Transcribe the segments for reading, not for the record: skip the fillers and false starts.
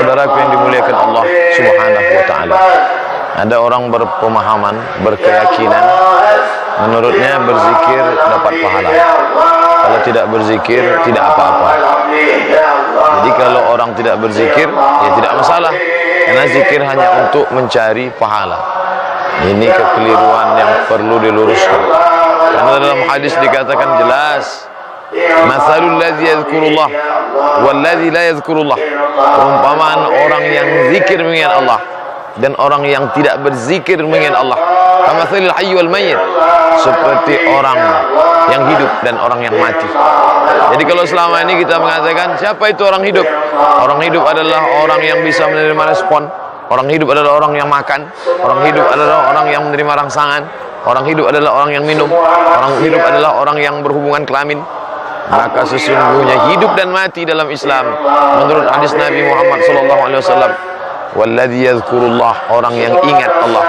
Saudaraku yang dimuliakan Allah Subhanahu wa ta'ala, ada orang berpemahaman, berkeyakinan, menurutnya berzikir dapat pahala. Kalau tidak berzikir, tidak apa-apa. Jadi kalau orang tidak berzikir, ya tidak masalah, karena zikir hanya untuk mencari pahala. Ini kekeliruan yang perlu diluruskan. Karena dalam hadis dikatakan jelas, mathalul ladzi yadhkurullah wal ladzi la yadhkurullah. Perumpamaan orang yang zikir mengingat Allah dan orang yang tidak berzikir mengingat Allah. Kamathalil hayy wal mayyit, seperti orang yang hidup dan orang yang mati. Jadi kalau selama ini kita mengatakan siapa itu orang hidup? Orang hidup adalah orang yang bisa menerima respon. Orang hidup adalah orang yang makan. Orang hidup adalah orang yang menerima rangsangan. Orang hidup adalah orang yang minum. Orang hidup adalah orang yang berhubungan kelamin. Maka sesungguhnya hidup dan mati dalam Islam menurut hadis Nabi Muhammad SAW, walladzi yadhkurullah, orang yang ingat Allah.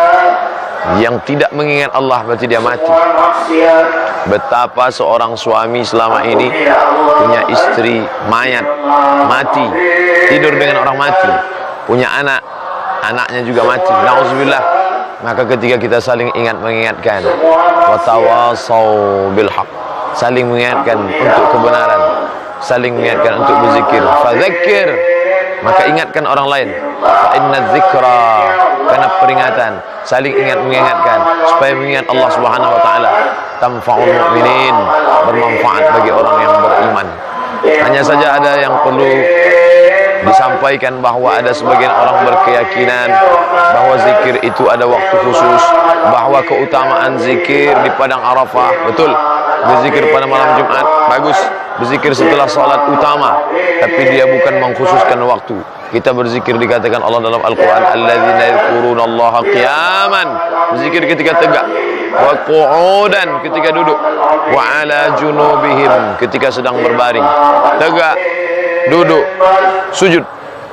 Yang tidak mengingat Allah berarti dia mati. Betapa seorang suami selama ini punya istri mayat, mati, tidur dengan orang mati, punya anak, anaknya juga mati, na'udzubillah. Maka ketika kita saling ingat mengingatkan, watawasau bil haq, saling mengingatkan untuk kebenaran, saling mengingatkan untuk berzikir, fadzakir, maka ingatkan orang lain, fa inna dzikra, karena peringatan, saling ingat mengingatkan supaya mengingat Allah Subhanahu wa taala, tanfa'ul mu'minin, bermanfaat bagi orang yang beriman. Hanya saja ada yang perlu disampaikan, bahwa ada sebagian orang berkeyakinan bahwa zikir itu ada waktu khusus, bahwa keutamaan zikir di padang Arafah, betul, berzikir pada malam Jumat bagus, berzikir setelah salat utama, tapi dia bukan mengkhususkan waktu. Kita berzikir dikatakan Allah dalam Al-Quran, alladzina yadhkurunallaha qiyaman, berzikir ketika tegak, wa qu'udan, ketika duduk, wa ala junubihim, ketika sedang berbaring, tegak, duduk, sujud,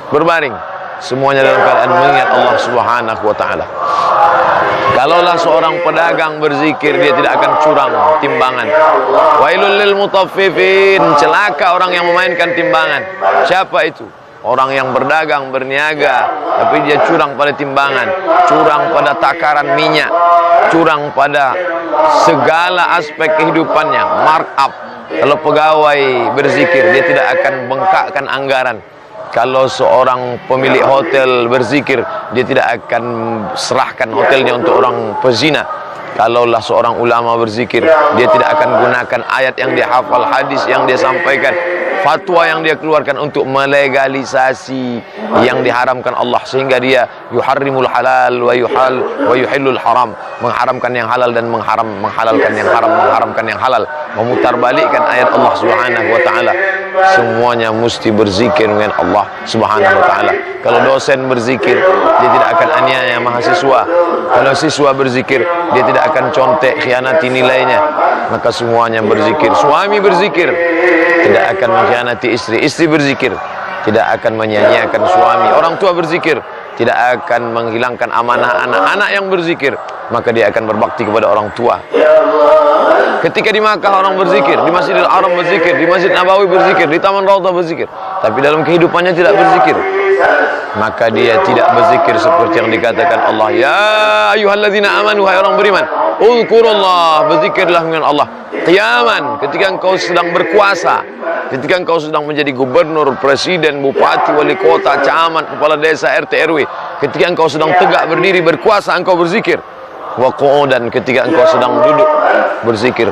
berbaring, semuanya dalam keadaan mengingat Allah Subhanahu wa ta'ala. Kalaulah seorang pedagang berzikir, dia tidak akan curang timbangan. Wailul lil mutaffifin, celaka orang yang memainkan timbangan. Siapa itu? Orang yang berdagang, berniaga, tapi dia curang pada timbangan, curang pada takaran minyak, curang pada segala aspek kehidupannya, markup. Kalau pegawai berzikir, dia tidak akan bengkakkan anggaran. Kalau seorang pemilik hotel berzikir, dia tidak akan serahkan hotelnya untuk orang pezina. Kalaulah seorang ulama berzikir, dia tidak akan gunakan ayat yang dia hafal, hadis yang dia sampaikan, fatwa yang dia keluarkan untuk melegalisasi yang diharamkan Allah, sehingga dia yuharrimul halal wa yuhillul haram, mengharamkan yang halal dan menghalalkan yang haram, mengharamkan yang halal, memutarbalikkan ayat Allah Subhanahu wa taala. Semuanya mesti berzikir dengan Allah Subhanahu wa taala. Kalau dosen berzikir, dia tidak akan aniaya mahasiswa. Kalau siswa berzikir, dia tidak akan contek khianati nilainya. Maka semuanya berzikir. Suami berzikir, tidak akan mengkhianati istri. Istri berzikir, tidak akan menyia-nyiakan suami. Orang tua berzikir, tidak akan menghilangkan amanah anak-anak yang berzikir, maka dia akan berbakti kepada orang tua. Ketika di Makkah orang berzikir, di Masjidil Haram berzikir, di Masjid Nabawi berzikir, di Taman Raudhah berzikir, tapi dalam kehidupannya tidak berzikir, maka dia tidak berzikir seperti yang dikatakan Allah, ya ayyuhalladzina amanu, hai orang beriman, uzkurullah, berzikirlah dengan Allah qiyaman, ketika engkau sedang berkuasa, ketika engkau sedang menjadi gubernur, presiden, bupati, wali kota, camat, kepala desa, RT RW, ketika engkau sedang tegak berdiri berkuasa, engkau berzikir. Wa qu'udan, ketika engkau sedang duduk berzikir.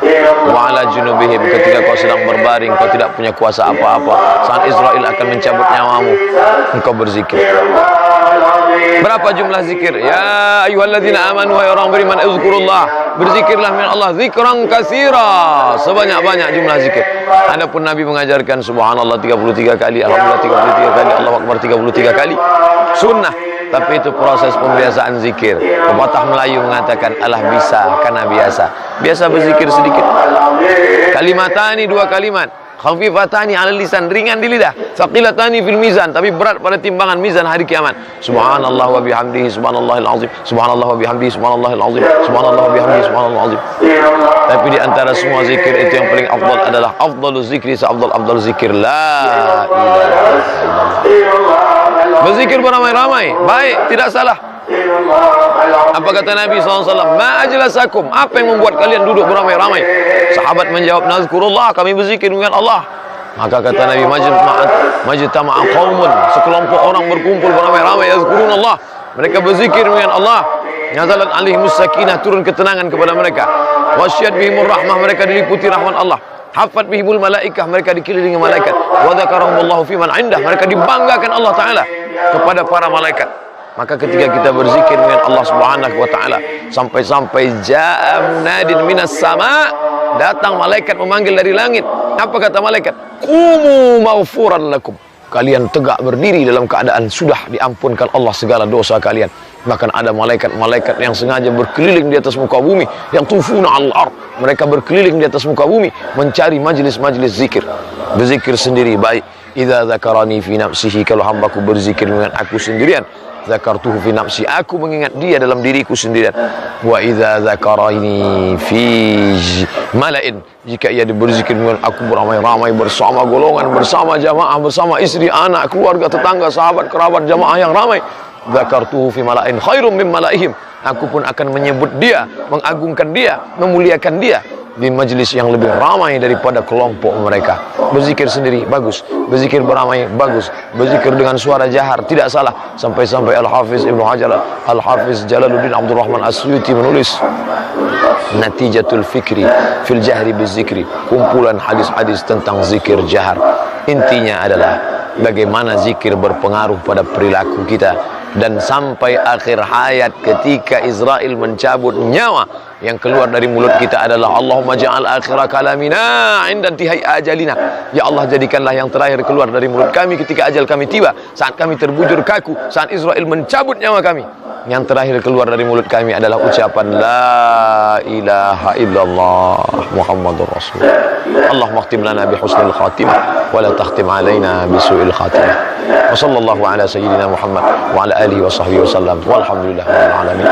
Wa ala junubihim, ketika engkau sedang berbaring, engkau tidak punya kuasa apa-apa, saat Israel akan mencabut nyawamu, engkau berzikir. Berapa jumlah zikir? Ya ayyuhalladzina amanu, hai orang beriman, uzkurullah, berzikirlah min Allah zikran katsira, sebanyak-banyak jumlah zikir. Adapun Nabi mengajarkan subhanallah 33 kali, alhamdulillah 33 kali, Allahu akbar 33 kali, sunnah. Tapi itu proses pembiasaan zikir. Pepatah Melayu mengatakan, alah bisa karena biasa. Biasa berzikir sedikit. Kalimatani, dua kalimat. Khafifatani 'alal lisan, ringan di lidah. Thaqilatani fil mizan, tapi berat pada timbangan mizan hari kiamat. Subhanallah wa bihamdihi subhanallahil azim. Subhanallah wa bihamdihi subhanallahil azim. Subhanallah wa bihamdihi subhanallahil azim. Tapi di antara semua zikir itu yang paling afdal adalah afdaluz zikri, seafdal-afdal zikir la ilaha illallah. Berzikir beramai-ramai, baik, tidak salah. Apa kata Nabi SAW? Ma ajlasakum, apa yang membuat kalian duduk beramai-ramai? Sahabat menjawab, nazkurullah, kami berzikir dengan Allah. Maka kata Nabi, majtama'a qaumun, sekelompok orang berkumpul beramai-ramai, yazkurunallah, mereka berzikir dengan Allah. Nazalat alaihimus sakinah, turun ketenangan kepada mereka. Wasyad bihimur rahmah, mereka diliputi rahmat Allah. Hafat bihimul malaikah, mereka dikelilingi malaikat. Wa dzakarahumullahu fi man indah, mereka dibanggakan Allah Ta'ala kepada para malaikat. Maka ketika kita berzikir dengan Allah Subhanahu wa Ta'ala, sampai-sampai ja'a munadin minas sama, datang malaikat memanggil dari langit. Apa kata malaikat? Qumu maghfuran lakum, kalian tegak berdiri dalam keadaan sudah diampunkan Allah segala dosa kalian. Bahkan ada malaikat-malaikat yang sengaja berkeliling di atas muka bumi, yang tufuna al-ard, mereka berkeliling di atas muka bumi mencari majlis-majlis zikir. Berzikir sendiri baik. Idza dzakarani fi nafsihi, kalau hambaku berzikir dengan aku sendirian, dzakartuhu fi nafsi, aku mengingat dia dalam diriku sendirian. Wa idza dzakarani fi mala'in, jika ia berzikir dengan aku beramai-ramai bersama golongan, bersama jamaah, bersama istri, anak, keluarga, tetangga, sahabat, kerabat, jamaah yang ramai, dzakartuhu fi mala'in khairum min mala'ihim, aku pun akan menyebut dia, mengagungkan dia, memuliakan dia di majlis yang lebih ramai daripada kelompok mereka. Berzikir sendiri bagus, berzikir beramai bagus, berzikir dengan suara jahar tidak salah. Sampai-sampai Al-Hafiz Ibnu Hajar, Al-Hafiz Jalaluddin Abdul Rahman As-Suyuti menulis Natijatul Fikri fil Jahri Bizikri, kumpulan hadis-hadis tentang zikir jahar. Intinya adalah bagaimana zikir berpengaruh pada perilaku kita, dan sampai akhir hayat ketika Israel mencabut nyawa, yang keluar dari mulut kita adalah Allahumma ja'al akhira kalamina inda intihai ajalina, ya Allah jadikanlah yang terakhir keluar dari mulut kami ketika ajal kami tiba, saat kami terbujur kaku, saat Israel mencabut nyawa kami, yang terakhir keluar dari mulut kami adalah ucapan la ilaha illallah Muhammadur Rasul. Allahumma khtim lana bihusnil khatimah wa la takhtim alaina bisu'il khatimah. Wa sallallahu ala sayyidina Muhammad wa ala alihi wa sahbihi wa sallam walhamdulillahi rabbil alamin.